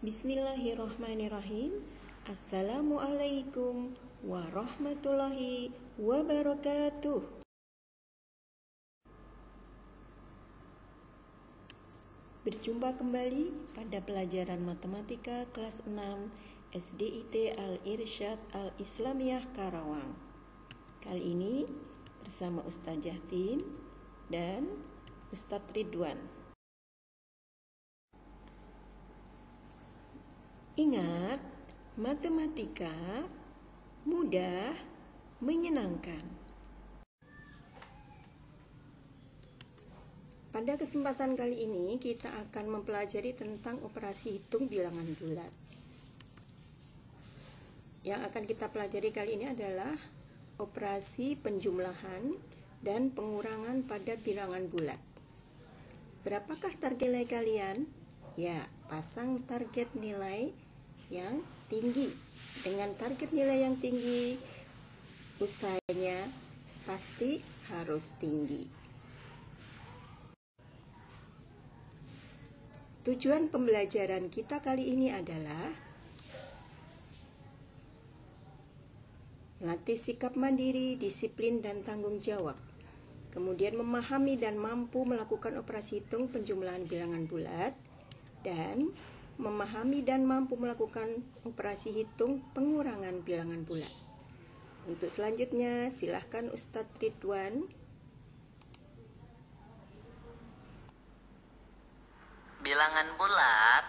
Bismillahirrahmanirrahim. Assalamualaikum warahmatullahi wabarakatuh. Berjumpa kembali pada pelajaran matematika kelas 6 SDIT Al-Irsyad Al-Islamiyah Karawang. Kali ini bersama Ustaz Jahtin dan Ustaz Ridwan. Ingat, matematika mudah, menyenangkan. Pada kesempatan kali ini kita akan mempelajari tentang operasi hitung bilangan bulat. Yang akan kita pelajari kali ini adalah operasi penjumlahan dan pengurangan pada bilangan bulat. Berapakah target nilai kalian? Ya, pasang target nilai yang tinggi. Dengan target nilai yang tinggi, usahanya pasti harus tinggi. Tujuan pembelajaran kita kali ini adalah melatih sikap mandiri, disiplin, dan tanggung jawab. Kemudian memahami dan mampu melakukan operasi hitung penjumlahan bilangan bulat, dan memahami dan mampu melakukan operasi hitung pengurangan bilangan bulat. Untuk selanjutnya, silahkan Ustadz Ridwan. Bilangan bulat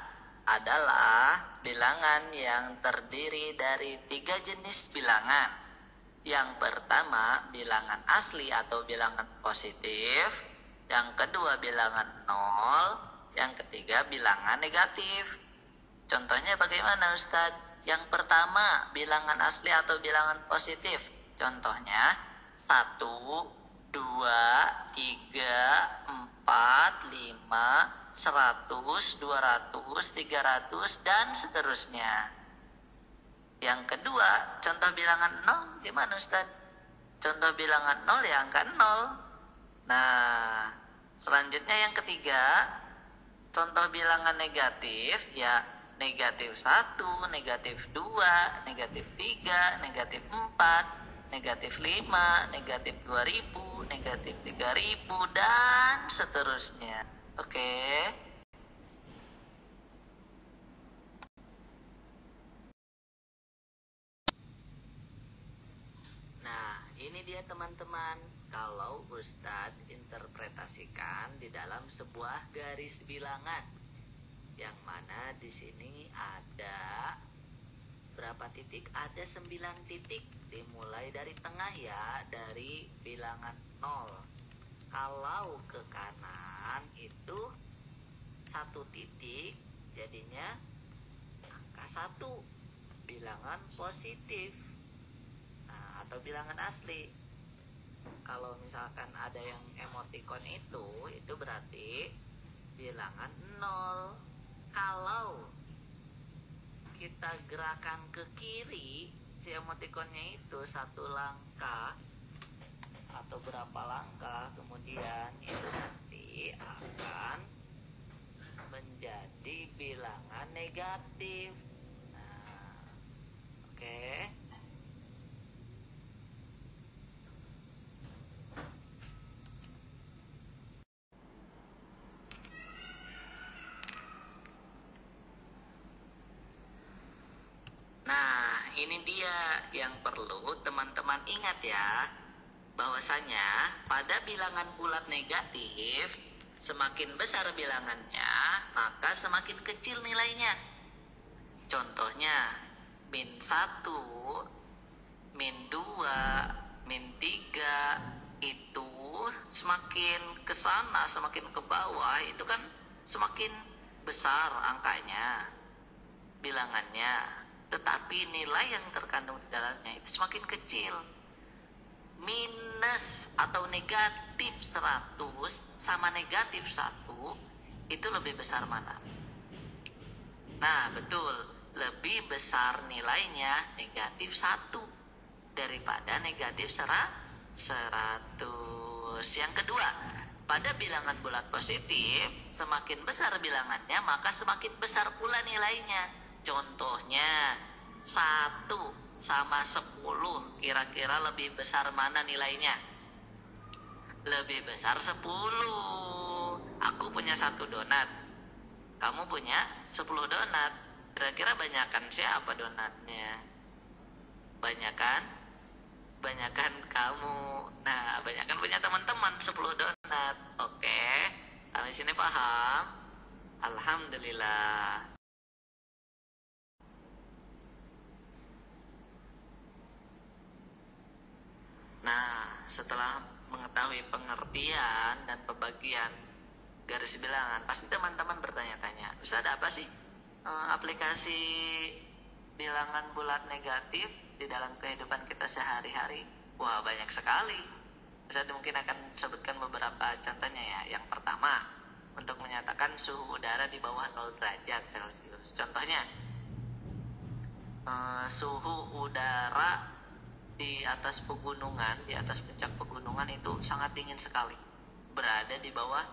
adalah bilangan yang terdiri dari 3 jenis bilangan. Yang pertama, bilangan asli atau bilangan positif. Yang kedua, bilangan nol. Yang ketiga, bilangan negatif. Contohnya bagaimana, Ustadz? Yang pertama, bilangan asli atau bilangan positif. Contohnya 1, 2, 3, 4, 5, 100, 200, 300, dan seterusnya. Yang kedua, contoh bilangan nol gimana, Ustadz? Contoh bilangan nol ya angka 0. Nah, selanjutnya yang ketiga, contoh bilangan negatif ya negatif 1, negatif 2, negatif 3, negatif 4, negatif 5, negatif 2000, negatif 3000, dan seterusnya. Oke. Nah, ini dia teman-teman. Kalau Ustadz interpretasikan di dalam sebuah garis bilangan, yang mana di sini ada berapa titik? Ada 9 titik. Dimulai dari tengah ya, dari bilangan 0. Kalau ke kanan itu 1 titik, jadinya angka 1, bilangan positif. Nah, atau bilangan asli. Kalau misalkan ada yang emoticon itu berarti bilangan 0. Kalau kita gerakan ke kiri, si emoticonnya itu 1 langkah atau berapa langkah, kemudian itu nanti akan menjadi bilangan negatif. Nah, oke. Nah, ini dia yang perlu teman-teman ingat ya, bahwasanya pada bilangan bulat negatif, semakin besar bilangannya, maka semakin kecil nilainya. Contohnya, min 1, min 2, min 3, itu semakin ke sana, semakin ke bawah, itu kan semakin besar angkanya, bilangannya. Tetapi nilai yang terkandung di dalamnya itu semakin kecil. Minus atau negatif 100 sama negatif 1 itu lebih besar mana? Nah, betul, lebih besar nilainya negatif 1 daripada negatif 100. Yang kedua, pada bilangan bulat positif, semakin besar bilangannya maka semakin besar pula nilainya. Contohnya 1 sama 10, kira-kira lebih besar mana nilainya? Lebih besar 10. Aku punya 1 donat, kamu punya 10 donat. Kira-kira banyakan siapa donatnya? Banyakan kamu. Nah, banyakan punya teman-teman 10 donat. Oke, sampai sini paham? Alhamdulillah. Nah, setelah mengetahui pengertian dan pembagian garis bilangan, pasti teman-teman bertanya-tanya, Ustaz, apa sih aplikasi bilangan bulat negatif di dalam kehidupan kita sehari-hari? Wah, banyak sekali. Ustaz mungkin akan sebutkan beberapa contohnya ya. Yang pertama, untuk menyatakan suhu udara di bawah 0 derajat Celcius. Contohnya, suhu udara di atas pegunungan, di atas puncak pegunungan itu sangat dingin sekali, berada di bawah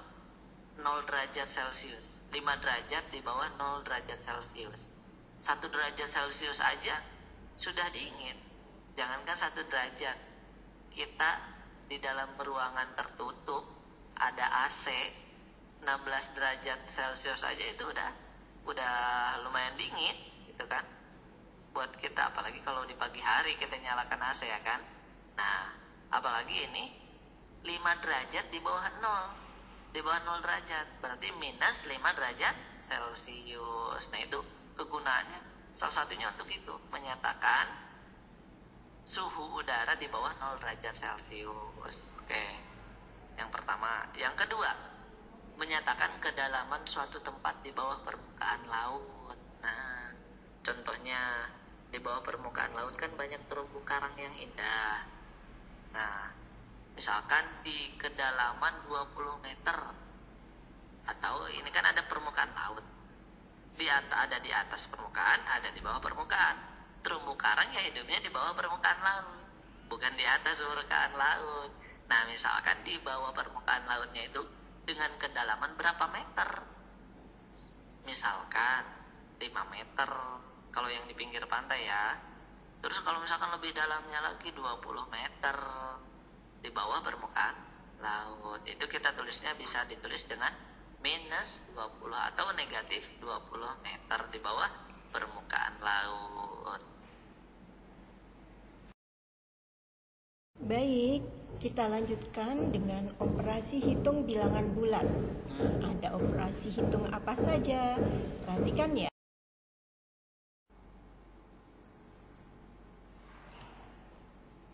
0 derajat Celcius. 5 derajat di bawah 0 derajat Celcius. 1 derajat Celcius aja sudah dingin, jangankan 1 derajat. Kita di dalam ruangan tertutup ada AC 16 derajat Celcius aja itu udah lumayan dingin gitu kan buat kita, apalagi kalau di pagi hari kita nyalakan AC ya kan. Nah, apalagi ini 5 derajat di bawah 0 derajat, berarti minus 5 derajat Celcius. Nah, itu kegunaannya salah satunya untuk itu, menyatakan suhu udara di bawah 0 derajat Celcius. Oke, yang pertama. Yang kedua, menyatakan kedalaman suatu tempat di bawah permukaan laut. Nah, contohnya di bawah permukaan laut kan banyak terumbu karang yang indah. Nah, misalkan di kedalaman 20 meter, atau ini kan ada permukaan laut, ada di atas permukaan, ada di bawah permukaan. Terumbu karang ya hidupnya di bawah permukaan laut, bukan di atas permukaan laut. Nah, misalkan di bawah permukaan lautnya itu dengan kedalaman berapa meter? Misalkan 5 meter kalau yang di pinggir pantai ya. Terus kalau misalkan lebih dalamnya lagi 20 meter di bawah permukaan laut, itu kita tulisnya bisa ditulis dengan minus 20 atau negatif 20 meter di bawah permukaan laut. Baik, kita lanjutkan dengan operasi hitung bilangan bulat. Nah, ada operasi hitung apa saja? Perhatikan ya.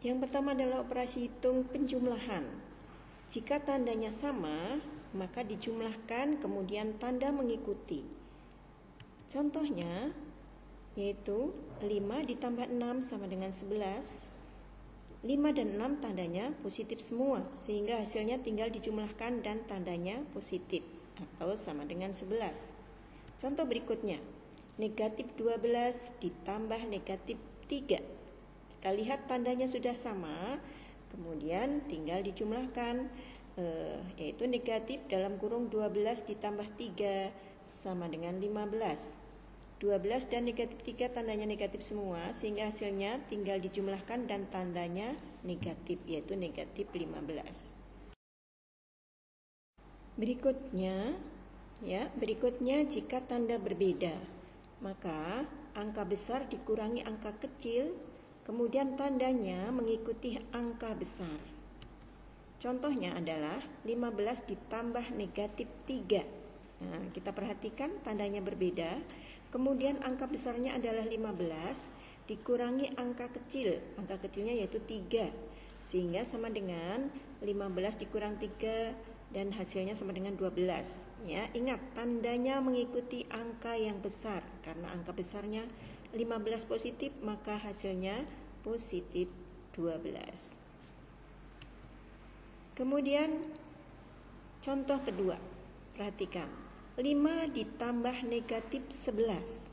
Yang pertama adalah operasi hitung penjumlahan. Jika tandanya sama, maka dijumlahkan, kemudian tanda mengikuti. Contohnya yaitu 5 ditambah 6 sama dengan 11. 5 dan 6 tandanya positif semua, sehingga hasilnya tinggal dijumlahkan dan tandanya positif atau sama dengan 11. Contoh berikutnya, negatif 12 ditambah negatif 3. Kita lihat tandanya sudah sama, kemudian tinggal dijumlahkan, yaitu negatif dalam kurung 12 ditambah 3 sama dengan 15. 12 dan negatif 3 tandanya negatif semua, sehingga hasilnya tinggal dijumlahkan dan tandanya negatif, yaitu negatif 15. Berikutnya jika tanda berbeda, maka angka besar dikurangi angka kecil, kemudian tandanya mengikuti angka besar. Contohnya adalah 15 ditambah negatif 3. Nah, kita perhatikan tandanya berbeda. Kemudian angka besarnya adalah 15 dikurangi angka kecil. Angka kecilnya yaitu 3. Sehingga sama dengan 15 dikurang 3 dan hasilnya sama dengan 12. Ya, ingat tandanya mengikuti angka yang besar. Karena angka besarnya 15 positif, maka hasilnya positif 12. Kemudian contoh kedua, perhatikan 5 ditambah negatif 11.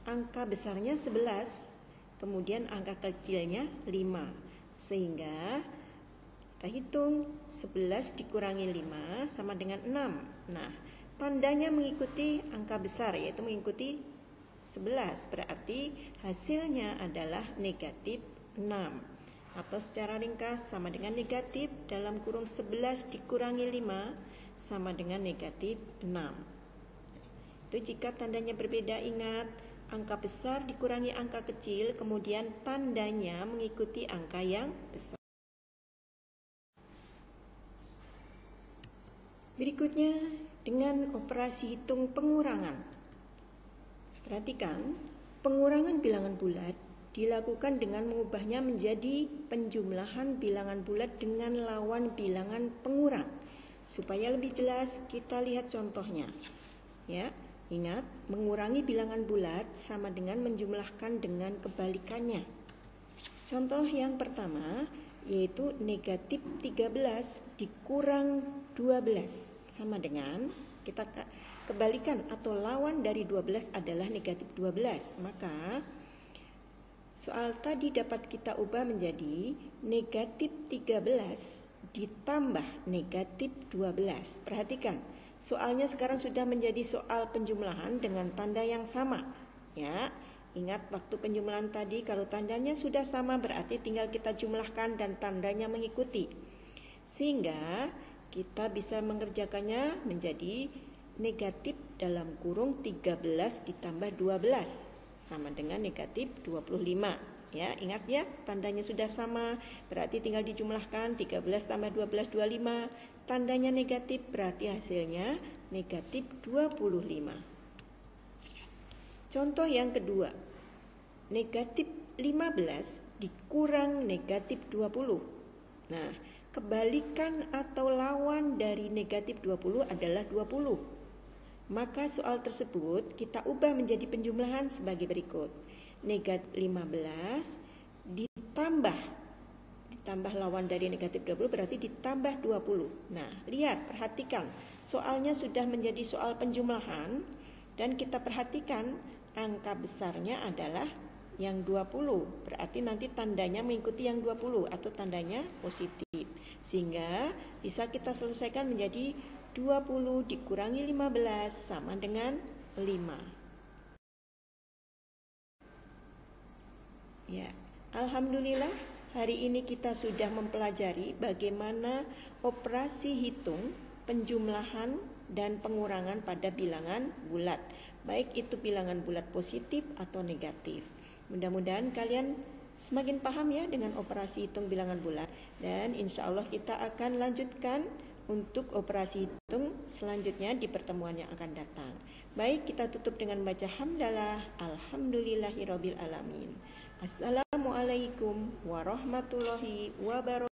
Angka besarnya 11, kemudian angka kecilnya 5. Sehingga Kita hitung 11 dikurangi 5 sama dengan 6. Nah, tandanya mengikuti angka besar, yaitu mengikuti 11. Berarti hasilnya adalah negatif 6. Atau secara ringkas sama dengan negatif dalam kurung 11 dikurangi 5 sama dengan negatif 6. Itu jika tandanya berbeda, ingat angka besar dikurangi angka kecil, kemudian tandanya mengikuti angka yang besar. Berikutnya dengan operasi hitung pengurangan. Perhatikan, pengurangan bilangan bulat dilakukan dengan mengubahnya menjadi penjumlahan bilangan bulat dengan lawan bilangan pengurang. Supaya lebih jelas, kita lihat contohnya. Ya, ingat, mengurangi bilangan bulat sama dengan menjumlahkan dengan kebalikannya. Contoh yang pertama yaitu negatif 13 dikurang 12 sama dengan, kita kebalikan atau lawan dari 12 adalah negatif 12. Maka soal tadi dapat kita ubah menjadi negatif 13 ditambah negatif 12. Perhatikan, soalnya sekarang sudah menjadi soal penjumlahan dengan tanda yang sama. Ya, ingat waktu penjumlahan tadi kalau tandanya sudah sama berarti tinggal kita jumlahkan dan tandanya mengikuti. Sehingga kita bisa mengerjakannya menjadi negatif dalam kurung 13 ditambah 12 sama dengan negatif 25. Ya, ingat ya, tandanya sudah sama, berarti tinggal dijumlahkan 13 tambah 12 25. Tandanya negatif berarti hasilnya negatif 25. Contoh yang kedua, negatif 15 dikurang negatif 20. Nah, kebalikan atau lawan dari negatif 20 adalah 20. Maka soal tersebut kita ubah menjadi penjumlahan sebagai berikut. Negatif 15 ditambah lawan dari negatif 20 berarti ditambah 20. Nah, lihat, perhatikan. Soalnya sudah menjadi soal penjumlahan dan kita perhatikan angka besarnya adalah yang 20. Berarti nanti tandanya mengikuti yang 20 atau tandanya positif. Sehingga bisa kita selesaikan menjadi 20 dikurangi 15 sama dengan 5. Ya, alhamdulillah hari ini kita sudah mempelajari bagaimana operasi hitung, penjumlahan, dan pengurangan pada bilangan bulat. Baik itu bilangan bulat positif atau negatif. Mudah-mudahan kalian semakin paham ya dengan operasi hitung bilangan bulat. Dan insya Allah kita akan lanjutkan untuk operasi hitung selanjutnya di pertemuan yang akan datang. Baik, kita tutup dengan baca hamdalah. Alhamdulillahirabbil alamin. Assalamualaikum warahmatullahi wabarakatuh.